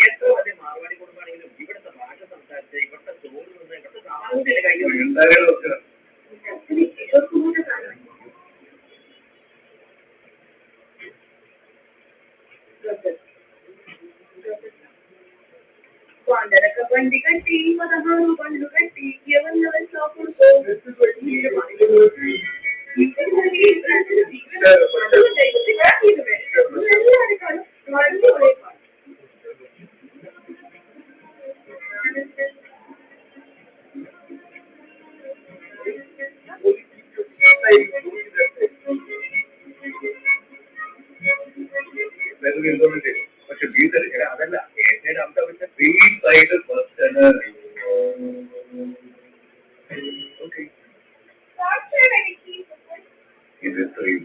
എത്ര വലിയ മാർവാടി കുടുംബാണെങ്കിലും ഇവിടുത്തെ ഭാഷ സംസാരിച്ച് ഇവിടുത്തെ ചോറ് നിന്ന് ഇവിടുത്തെ സാമൂഹ്യ കൈ Quando cantiva da mano, quando cantiva, quando vai só por പക്ഷെ വീട്ടിൽ അതല്ല എന്നയുടെ അന്ത വെച്ച ഫ്രീ സൈഡ് ഫസ്റ്റ് ഓക്കെ ഇത് എത്രയും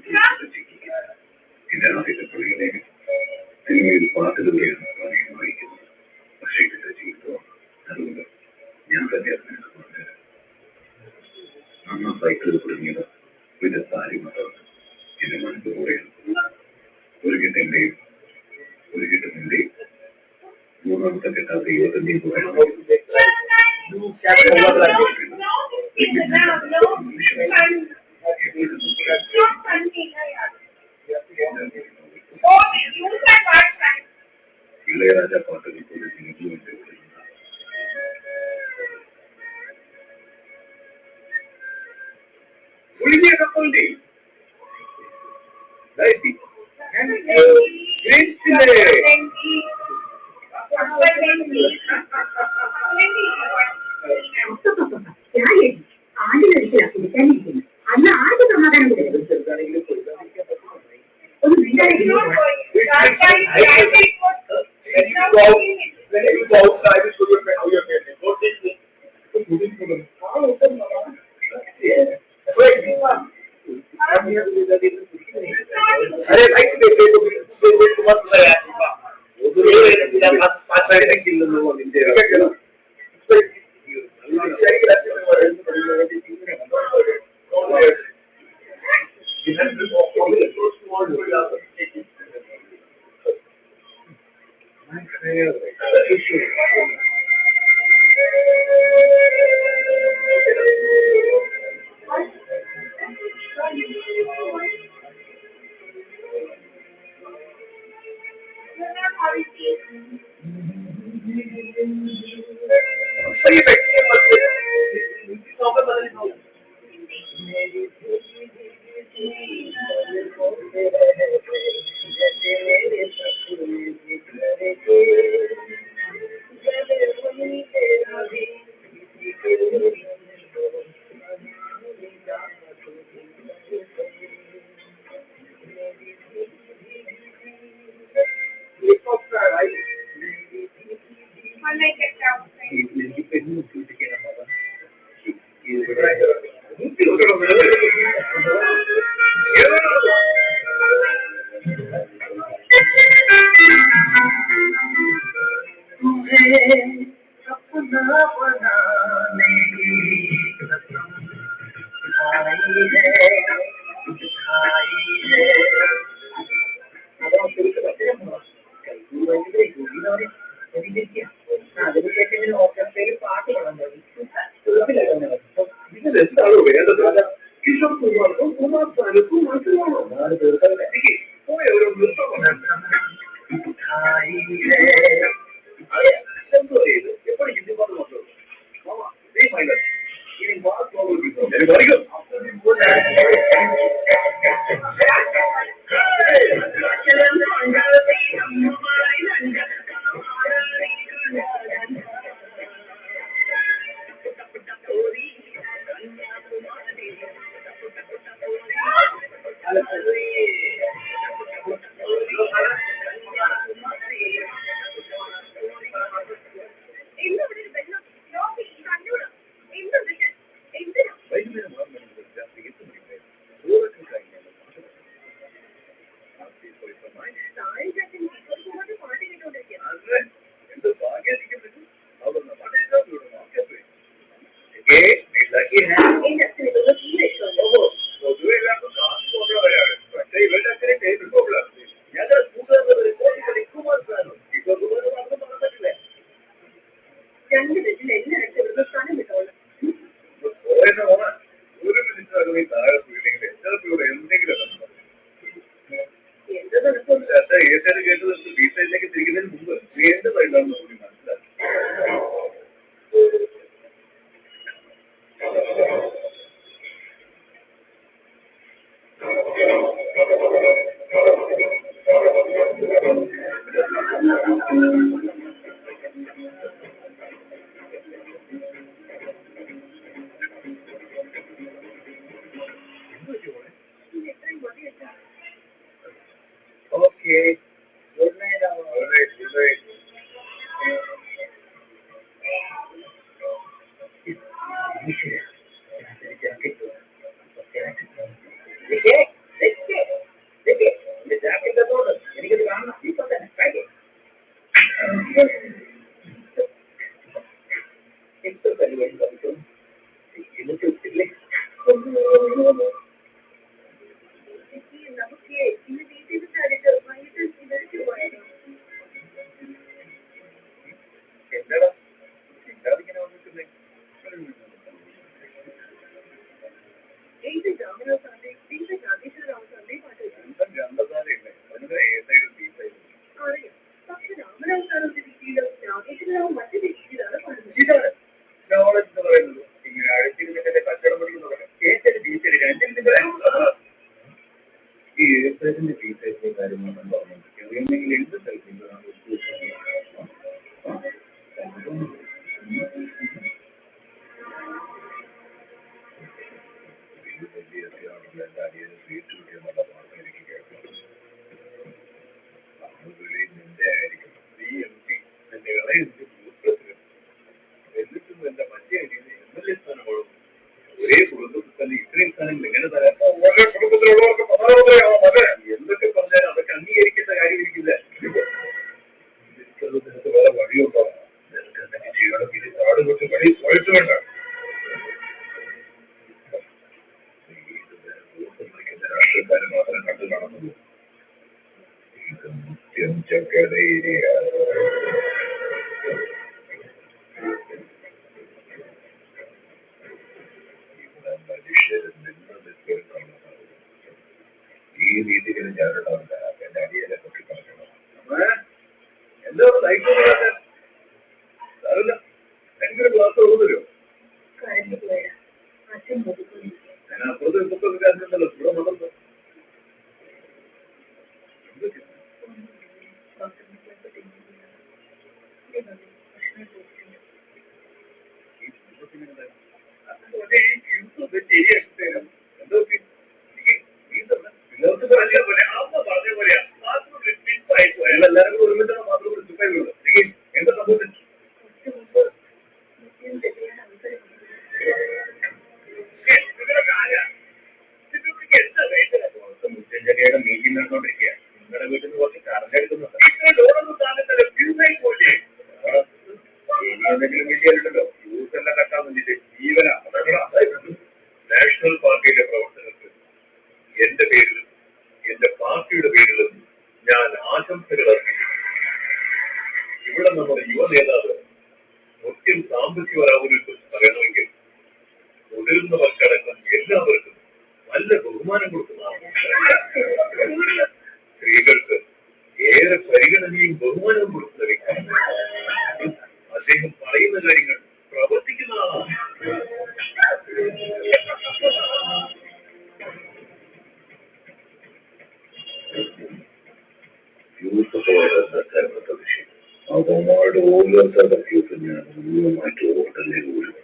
ഇതിനകത്ത് പുള്ളിയെ സിനിമയിൽ പാട്ടുകളെയാണ് വായിക്കുന്നത്. പക്ഷേ ഇതിന്റെ ജീവിതം അതുകൊണ്ട് ഞാൻ തന്നെ അന്ന് സൈക്കിളിൽ തുടങ്ങിയത് വിദഗ്ധാരി മതം എന്റെ മനസ്സ് കൂടെയാണ്. ഒരു കെട്ടിന്റെയും ഒരു കെട്ടുന്നതിന്റെയും മൂന്നാമത്തെ കെട്ടാത്ത 25 ഇളയരാജ പാട്ടുകൾ പോലെ സിനിമ ഒഴിഞ്ഞ കപ്പലിന്റെ അന്ന് ആർക്ക് സമാധാനം Okay. Good night. Good night. Good night. എനിക്കത് കാണണം ഇപ്പൊ തന്നെ എത്ര പരിപാടി പഠിക്കും എന്നിട്ട് ഇല്ലേ നമുക്ക് ഇന്ന് വീട്ടിൽ വിട്ടാലിട്ട് വൈകിട്ട് ഇവർക്ക് പോയാലോ? എന്താടാ എന്താണിങ്ങനെ വന്നിട്ടുണ്ടേ ഏത് രാമരാവ് സാറിന്റെ ഏത് നാഗേശ്വരറാവ് സാറിന്റെ പാട്ട് രണ്ടതാരല്ലേ അതിന് ഏതായാലും ഡീപ്പായിരുന്നു അറിയാം. പക്ഷെ രാമരാവ് സാർ ഒരു രീതിയിലും നാഗേശ്വരറാവ് മറ്റൊരു രീതിയിലാണ് പാടുന്നത്. ഇതാണ് നോളജ് എന്ന് പറയുന്നത് ഇങ്ങനെ അഴിച്ചിരുന്നിട്ട് കച്ചവടം പഠിക്കുന്നവരെ ഏറ്റവും ഡീറ്റെയിൽ രണ്ടിനും ഈ ഏപ്രിലിന്റെ ഡീറ്റെയിൽസും കാര്യങ്ങളൊന്നും പറഞ്ഞിട്ട് എന്തെങ്കിലും എന്ത് സ്ഥലത്തുണ്ട് നിന്റെ ആയിരിക്കും CMP നിന്റെ ഇളയ യൂത്ത് പ്രസിഡന്റ് എന്നിട്ടും എന്റെ മറ്റേ അടിയിൽ MLA സ്ഥാനങ്ങളും ഒരേ കുടുംബത്തിൽ തന്നെ ഇത്രയും സ്ഥാനങ്ങൾ എങ്ങനെ തരാം കുടുംബത്തിലുള്ളവർക്ക് എന്തൊക്കെ പറഞ്ഞാലും അതൊക്കെ അംഗീകരിക്കേണ്ട കാര്യമിരിക്കില്ല നിനക്ക് വേറെ വഴിയുണ്ടോ നിനക്ക് എന്തെങ്കിലും ചെയ്യണം ഇത് കാട് വെച്ച് വഴി സ്വയത്ത് വേണ്ട രാഷ്ട്രീയക്കാരെ മാത്രം കണ്ടു നടന്നു ഇത് മുഖ്യം ചക്കരേരിയ മനുഷ്യരും നിന്നത് കേൾക്കണം ഈ രീതിയിൽ ഞാനുണ്ടാവില്ല എന്റെ അടിയനെ പറ്റി പറയണം എന്താ ലൈഫ് അറിയില്ല ഭയങ്കര ക്ലാസ് തോന്നുമല്ലോ കരഞ്ഞു പോയാ അച്ഛൻ മുതുക്കുന്നു. ഞാൻ അപ്പുറത്ത് ഇപ്പുറത്തൊക്കെ കാര്യമുണ്ടല്ലോ ഇവിടെ നടന്നു എല്ലാവരും ഒരുമിച്ചാണ് മാത്രം ചുപ്പായുള്ളൂ എന്താ സംഭവത്തിൽ മുച്ചഞ്ചേരിയുടെ മീറ്റിംഗ് നടന്നുകൊണ്ടിരിക്കുക നിങ്ങളുടെ വീട്ടിൽ നിന്ന് കുറച്ച് കറഞ്ഞെടുക്കുന്നുണ്ട് ഇനി എന്തെങ്കിലും വിഷയമുണ്ടല്ലോ യൂത്ത് എല്ലാം കട്ടാൻ വേണ്ടിയിട്ട് ജീവന നാഷണൽ പാർട്ടിയിലെ പ്രവർത്തകർക്ക് എന്റെ പേരിലും എന്റെ പാർട്ടിയുടെ പേരിലും ഞാൻ ആശംസകൾ അർപ്പിക്കുന്നു. ഇവിടെ നമ്മുടെ യുവ നേതാവ് മുഖ്യം സാമ്പത്തിക രാഹുലിനെ കുറിച്ച് പറയണമെങ്കിൽ മുതിർന്നവർക്കടക്കം എല്ലാവർക്കും നല്ല ബഹുമാനം കൊടുക്കുന്നതാണ്. സ്ത്രീകൾക്ക് ഏറെ പരിഗണനയും ബഹുമാനവും കൊടുക്കുന്ന വ്യക്തി അദ്ദേഹം പറയുന്ന കാര്യങ്ങൾ പ്രവർത്തിക്കുന്നതാണ്. യൂത്ത് പോരാത്ത വിഷയം അവന്മാരുടെ ഓരോരുത്തരുടെ ഫ്യൂസ് ഞാൻ മുഴുവനായിട്ട് ഓട്ടല്ലേ പോലും